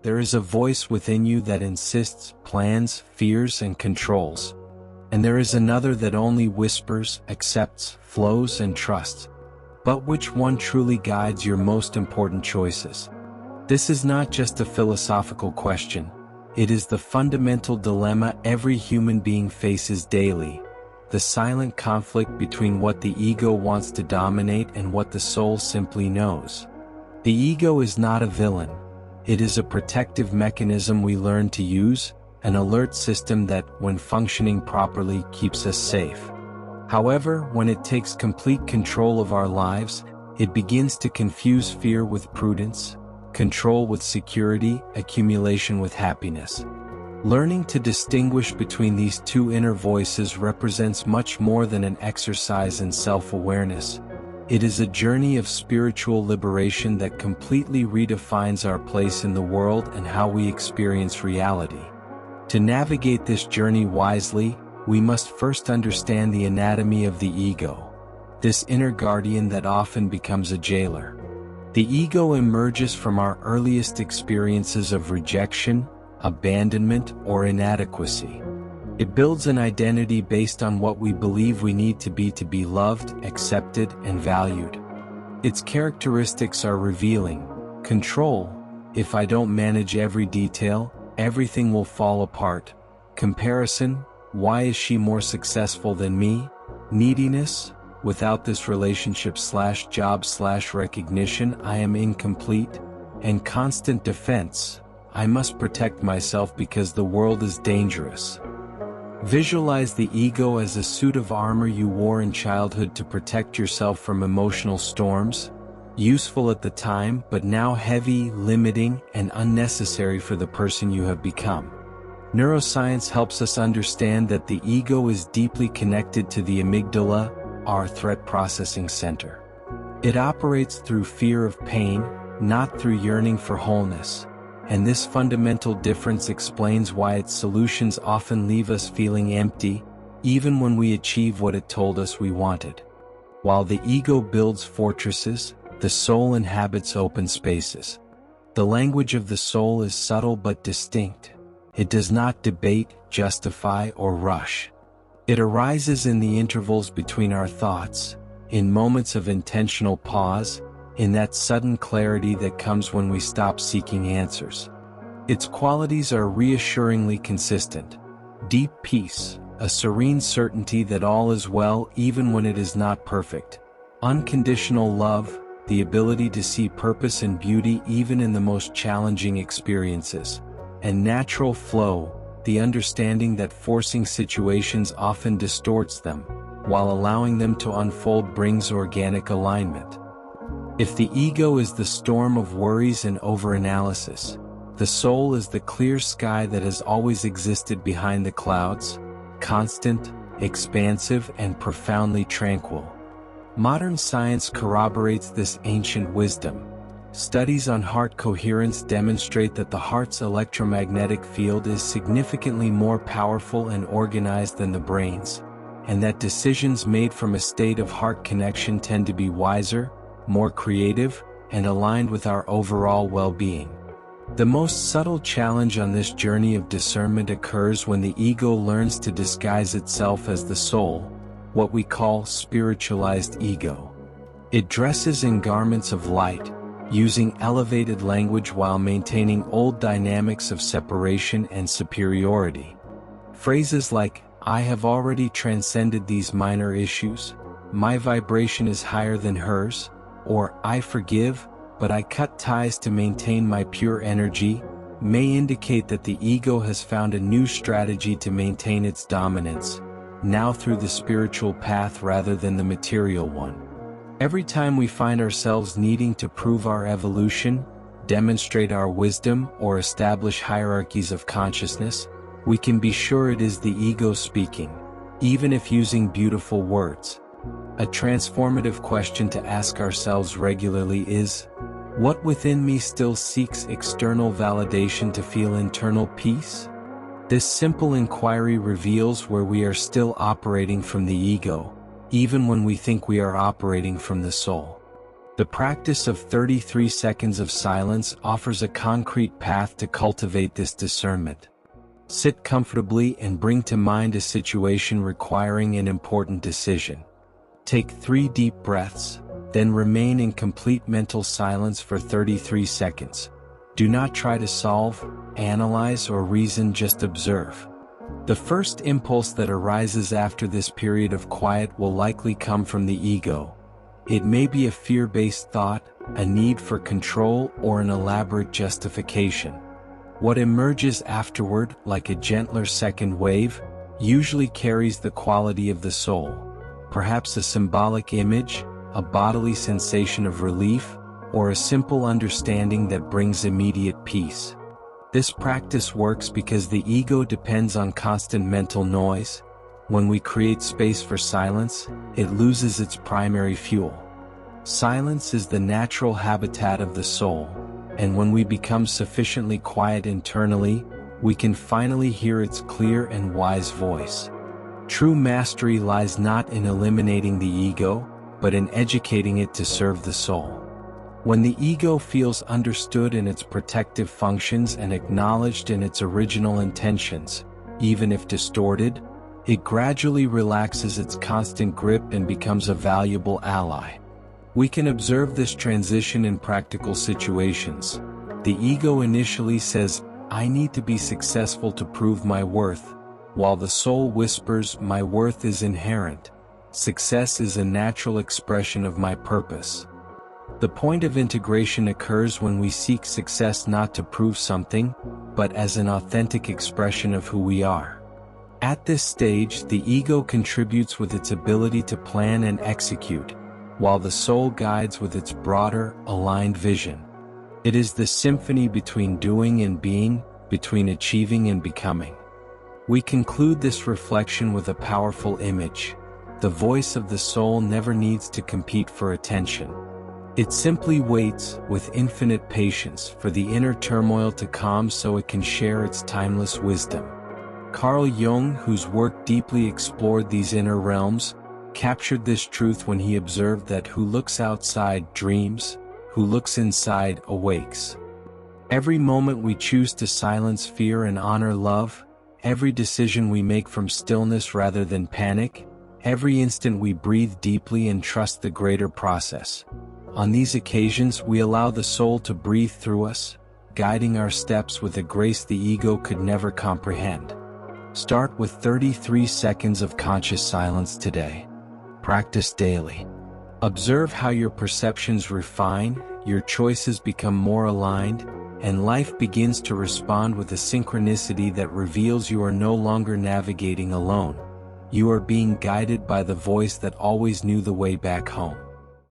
There is a voice within you that insists, plans, fears, and controls. And there is another that only whispers, accepts, flows, and trusts. But which one truly guides your most important choices? This is not just a philosophical question. It is the fundamental dilemma every human being faces daily. The silent conflict between what the ego wants to dominate and what the soul simply knows. The ego is not a villain. It is a protective mechanism we learn to use, an alert system that, when functioning properly, keeps us safe. However, when it takes complete control of our lives, it begins to confuse fear with prudence, control with security, accumulation with happiness. Learning to distinguish between these two inner voices represents much more than an exercise in self-awareness. It is a journey of spiritual liberation that completely redefines our place in the world and how we experience reality. To navigate this journey wisely, we must first understand the anatomy of the ego, this inner guardian that often becomes a jailer. The ego emerges from our earliest experiences of rejection, abandonment, or inadequacy. It builds an identity based on what we believe we need to be loved, accepted, and valued. Its characteristics are revealing. Control: if I don't manage every detail, everything will fall apart. Comparison: why is she more successful than me? Neediness: without this relationship/job/recognition, I am incomplete. And constant defense: I must protect myself because the world is dangerous. Visualize the ego as a suit of armor you wore in childhood to protect yourself from emotional storms, useful at the time but now heavy, limiting, and unnecessary for the person you have become. Neuroscience helps us understand that the ego is deeply connected to the amygdala, our threat processing center. It operates through fear of pain, not through yearning for wholeness. And this fundamental difference explains why its solutions often leave us feeling empty, even when we achieve what it told us we wanted. While the ego builds fortresses, the soul inhabits open spaces. The language of the soul is subtle but distinct. It does not debate, justify, or rush. It arises in the intervals between our thoughts, in moments of intentional pause, in that sudden clarity that comes when we stop seeking answers. Its qualities are reassuringly consistent. Deep peace, a serene certainty that all is well even when it is not perfect. Unconditional love, the ability to see purpose and beauty even in the most challenging experiences. And natural flow, the understanding that forcing situations often distorts them, while allowing them to unfold brings organic alignment. If the ego is the storm of worries and overanalysis, the soul is the clear sky that has always existed behind the clouds, constant, expansive, and profoundly tranquil. Modern science corroborates this ancient wisdom. Studies on heart coherence demonstrate that the heart's electromagnetic field is significantly more powerful and organized than the brain's, and that decisions made from a state of heart connection tend to be wiser, more creative, and aligned with our overall well-being. The most subtle challenge on this journey of discernment occurs when the ego learns to disguise itself as the soul, what we call spiritualized ego. It dresses in garments of light, using elevated language while maintaining old dynamics of separation and superiority. Phrases like, "I have already transcended these minor issues," "My vibration is higher than hers," or "I forgive, but I cut ties to maintain my pure energy," may indicate that the ego has found a new strategy to maintain its dominance, now through the spiritual path rather than the material one. Every time we find ourselves needing to prove our evolution, demonstrate our wisdom, or establish hierarchies of consciousness, we can be sure it is the ego speaking, even if using beautiful words. A transformative question to ask ourselves regularly is, what within me still seeks external validation to feel internal peace? This simple inquiry reveals where we are still operating from the ego, even when we think we are operating from the soul. The practice of 33 seconds of silence offers a concrete path to cultivate this discernment. Sit comfortably and bring to mind a situation requiring an important decision. Take 3 deep breaths, then remain in complete mental silence for 33 seconds. Do not try to solve, analyze, or reason, just observe. The first impulse that arises after this period of quiet will likely come from the ego. It may be a fear-based thought, a need for control, or an elaborate justification. What emerges afterward, like a gentler second wave, usually carries the quality of the soul. Perhaps a symbolic image, a bodily sensation of relief, or a simple understanding that brings immediate peace. This practice works because the ego depends on constant mental noise. When we create space for silence, it loses its primary fuel. Silence is the natural habitat of the soul, and when we become sufficiently quiet internally, we can finally hear its clear and wise voice. True mastery lies not in eliminating the ego, but in educating it to serve the soul. When the ego feels understood in its protective functions and acknowledged in its original intentions, even if distorted, it gradually relaxes its constant grip and becomes a valuable ally. We can observe this transition in practical situations. The ego initially says, "I need to be successful to prove my worth," while the soul whispers, "My worth is inherent. Success is a natural expression of my purpose." The point of integration occurs when we seek success not to prove something, but as an authentic expression of who we are. At this stage, the ego contributes with its ability to plan and execute, while the soul guides with its broader, aligned vision. It is the symphony between doing and being, between achieving and becoming. We conclude this reflection with a powerful image. The voice of the soul never needs to compete for attention. It simply waits, with infinite patience, for the inner turmoil to calm so it can share its timeless wisdom. Carl Jung, whose work deeply explored these inner realms, captured this truth when he observed that who looks outside dreams, who looks inside awakes. Every moment we choose to silence fear and honor love, every decision we make from stillness rather than panic, every instant we breathe deeply and trust the greater process. On these occasions we allow the soul to breathe through us, guiding our steps with a grace the ego could never comprehend. Start with 33 seconds of conscious silence today. Practice daily. Observe how your perceptions refine, your choices become more aligned, and life begins to respond with a synchronicity that reveals you are no longer navigating alone. You are being guided by the voice that always knew the way back home.